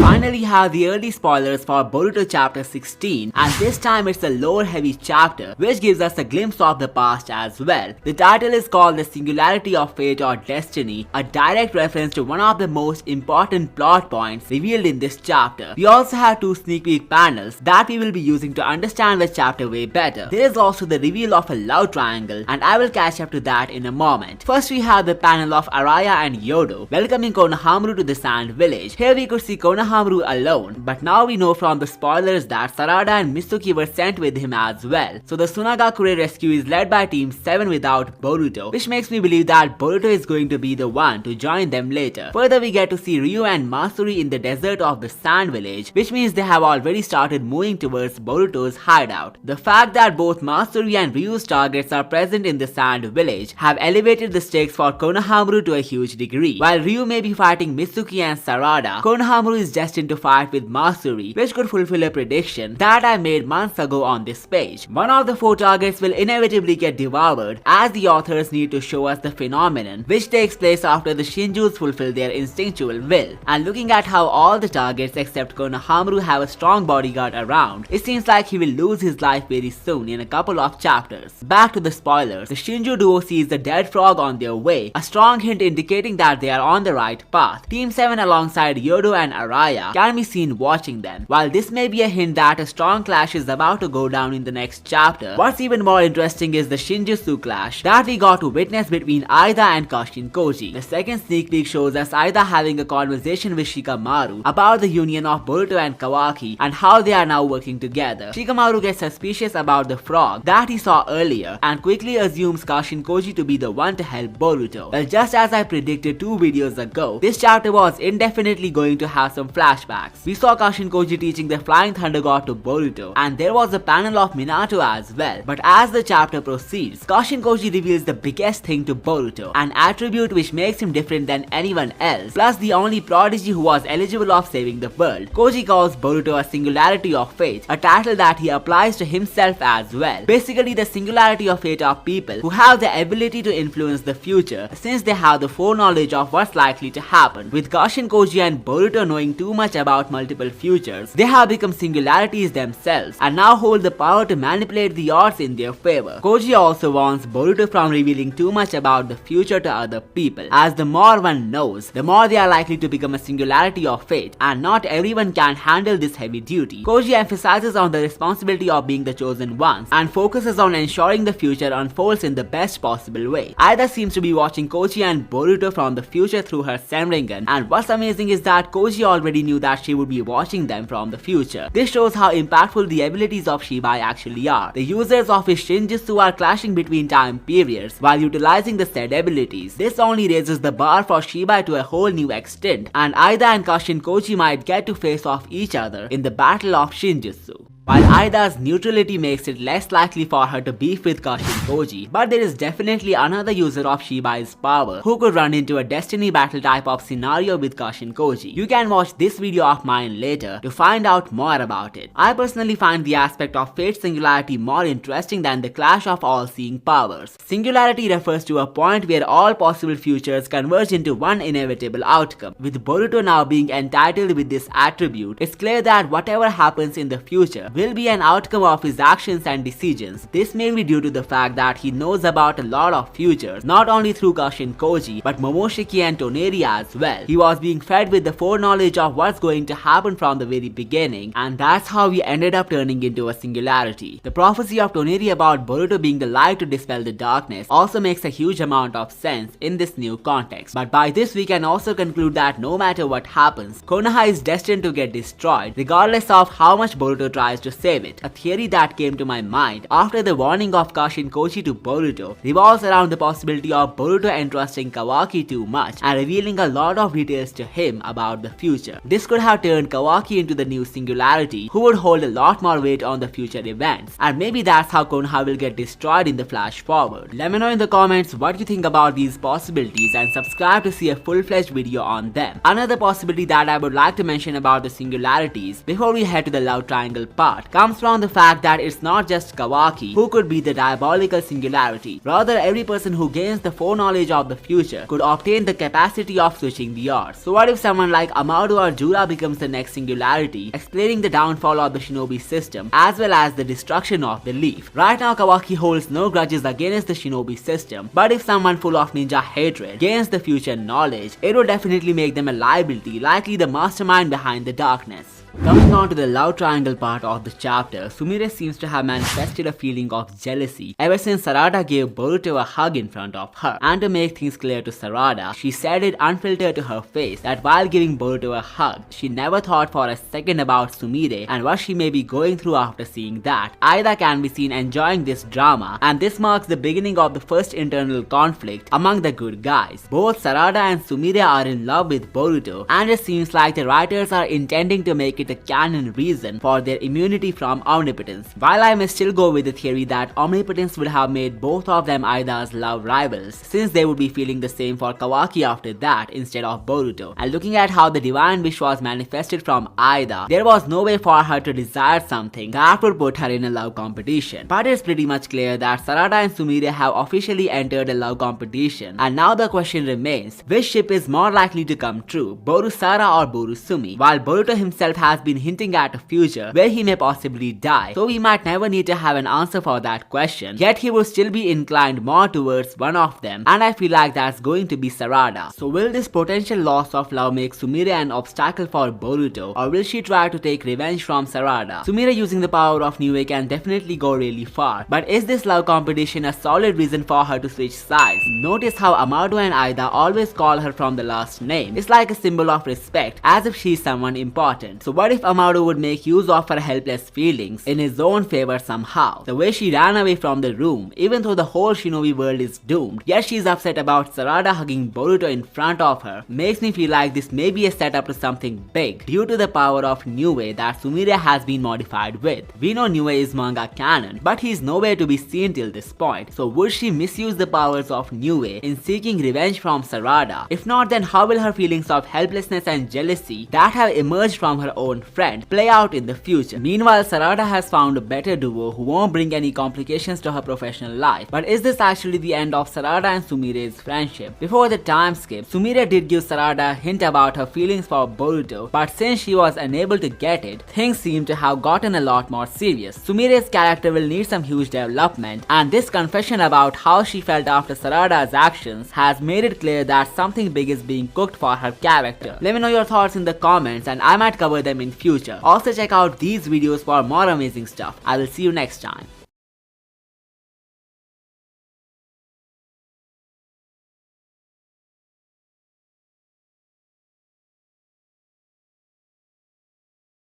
finally have the early spoilers for Boruto Chapter 16, and this time it's a lore-heavy chapter which gives us a glimpse of the past as well. The title is called The Singularity of Fate or Destiny, a direct reference to one of the most important plot points revealed in this chapter. We also have two sneak peek panels that we will be using to understand the chapter way better. There is also the reveal of a love triangle, and I will catch up to that in a moment. First we have the panel of Araya and Yodo welcoming Konohamaru to the Sand Village. Here we could see Konohamaru alone, but now we know from the spoilers that Sarada and Mitsuki were sent with him as well. So the Sunagakure rescue is led by Team 7 without Boruto, which makes me believe that Boruto is going to be the one to join them later. Further we get to see Ryu and Masuri in the desert of the Sand Village, which means they have already started moving towards Boruto's hideout. The fact that both Masuri and Ryu's targets are present in the Sand Village have elevated the stakes for Konohamaru to a huge degree. While Ryu may be fighting Mitsuki and Sarada, Konohamaru is destined to fight with Masuri, which could fulfill a prediction that I made months ago on this page. One of the four targets will inevitably get devoured, as the authors need to show us the phenomenon, which takes place after the Shinjus fulfill their instinctual will. And looking at how all the targets except Konohamaru have a strong bodyguard around, it seems like he will lose his life very soon in a couple of chapters. Back to the spoilers, the Shinju duo sees the dead frog on their way, a strong hint indicating that they are on the right path. Team 7 alongside Yodo and Araya can be seen watching them. While this may be a hint that a strong clash is about to go down in the next chapter, what's even more interesting is the Shinjutsu clash that we got to witness between Aida and Kashin Koji. The second sneak peek shows us Aida having a conversation with Shikamaru about the union of Boruto and Kawaki and how they are now working together. Shikamaru gets suspicious about the frog that he saw earlier and quickly assumes Kashin Koji to be the one to help Boruto. Well, just as I predicted 2 videos ago, this chapter was indefinitely going to have some flashbacks. We saw Kashin Koji teaching the Flying Thunder God to Boruto, and there was a panel of Minato as well. But as the chapter proceeds, Kashin Koji reveals the biggest thing to Boruto, an attribute which makes him different than anyone else, plus the only prodigy who was eligible of saving the world. Koji calls Boruto a Singularity of Fate, a title that he applies to himself as well. Basically, the Singularity of Fate are people who have the ability to influence the future, since they have the foreknowledge of what's likely to happen. With Kashin Koji and Boruto knowing too much about multiple futures, they have become singularities themselves and now hold the power to manipulate the odds in their favor. Koji also warns Boruto from revealing too much about the future to other people, as the more one knows, the more they are likely to become a Singularity of Fate, and not everyone can handle this heavy duty. Koji emphasizes on the responsibility of being the chosen ones and focuses on ensuring the future unfolds in the best possible way. Aida seems to be watching Koji and Boruto from the future through her Senringan, and what's amazing is that Koji already knew that she would be watching them from the future. This shows how impactful the abilities of Shibai actually are. The users of his Shinjutsu are clashing between time periods while utilizing the said abilities. This only raises the bar for Shibai to a whole new extent, and Aida and Kashin Koji might get to face off each other in the battle of Shinjutsu. While Aida's neutrality makes it less likely for her to beef with Kashin Koji, but there is definitely another user of Shibai's power who could run into a destiny battle type of scenario with Kashin Koji. You can watch this video of mine later to find out more about it. I personally find the aspect of Fate's singularity more interesting than the clash of all-seeing powers. Singularity refers to a point where all possible futures converge into one inevitable outcome. With Boruto now being entitled with this attribute, it's clear that whatever happens in the future will be an outcome of his actions and decisions. This may be due to the fact that he knows about a lot of futures, not only through Kashin Koji, but Momoshiki and Toneri as well. He was being fed with the foreknowledge of what's going to happen from the very beginning, and that's how he ended up turning into a singularity. The prophecy of Toneri about Boruto being the light to dispel the darkness also makes a huge amount of sense in this new context. But by this we can also conclude that no matter what happens, Konoha is destined to get destroyed, regardless of how much Boruto tries to save it. A theory that came to my mind after the warning of Kashin Koji to Boruto revolves around the possibility of Boruto entrusting Kawaki too much and revealing a lot of details to him about the future. This could have turned Kawaki into the new singularity who would hold a lot more weight on the future events, and maybe that's how Konoha will get destroyed in the flash forward. Let me know in the comments what you think about these possibilities and subscribe to see a full-fledged video on them. Another possibility that I would like to mention about the singularities before we head to the love triangle part start comes from the fact that it's not just Kawaki who could be the diabolical singularity. Rather, every person who gains the foreknowledge of the future could obtain the capacity of switching the odds. So what if someone like Amaru or Jura becomes the next singularity, explaining the downfall of the shinobi system as well as the destruction of the leaf? Right now, Kawaki holds no grudges against the shinobi system, but if someone full of ninja hatred gains the future knowledge, it would definitely make them a liability, likely the mastermind behind the darkness. Coming on to the love triangle part of the chapter, Sumire seems to have manifested a feeling of jealousy ever since Sarada gave Boruto a hug in front of her. And to make things clear to Sarada, she said it unfiltered to her face that while giving Boruto a hug, she never thought for a second about Sumire and what she may be going through after seeing that. Aida can be seen enjoying this drama, and this marks the beginning of the first internal conflict among the good guys. Both Sarada and Sumire are in love with Boruto, and it seems like the writers are intending to make it a canon reason for their immunity from omnipotence. While I may still go with the theory that omnipotence would have made both of them Aida's love rivals, since they would be feeling the same for Kawaki after that instead of Boruto. And looking at how the divine wish was manifested from Aida, there was no way for her to desire something that would put her in a love competition. But it's pretty much clear that Sarada and Sumire have officially entered a love competition, and now the question remains, which ship is more likely to come true, Boru-Sara or Boru-Sumi? While Boruto himself has been hinting at a future where he may possibly die, so we might never need to have an answer for that question, yet he will still be inclined more towards one of them, and I feel like that's going to be Sarada. So will this potential loss of love make Sumire an obstacle for Boruto, or will she try to take revenge from Sarada? Sumire using the power of Niue can definitely go really far, but is this love competition a solid reason for her to switch sides? Notice how Amado and Aida always call her from the last name. It's like a symbol of respect, as if she's someone important. So what if Amaru would make use of her helpless feelings in his own favor somehow? The way she ran away from the room, even though the whole shinobi world is doomed, yet she's upset about Sarada hugging Boruto in front of her, makes me feel like this may be a setup to something big due to the power of Niue that Sumire has been modified with. We know Niue is manga canon, but he's nowhere to be seen till this point, so would she misuse the powers of Niue in seeking revenge from Sarada? If not, then how will her feelings of helplessness and jealousy that have emerged from her own friend play out in the future? Meanwhile, Sarada has found a better duo who won't bring any complications to her professional life. But is this actually the end of Sarada and Sumire's friendship? Before the time skip, Sumire did give Sarada a hint about her feelings for Boruto, but since she was unable to get it, things seem to have gotten a lot more serious. Sumire's character will need some huge development, and this confession about how she felt after Sarada's actions has made it clear that something big is being cooked for her character. Let me know your thoughts in the comments, and I might cover them in future. Also check out these videos for more amazing stuff. I will see you next time.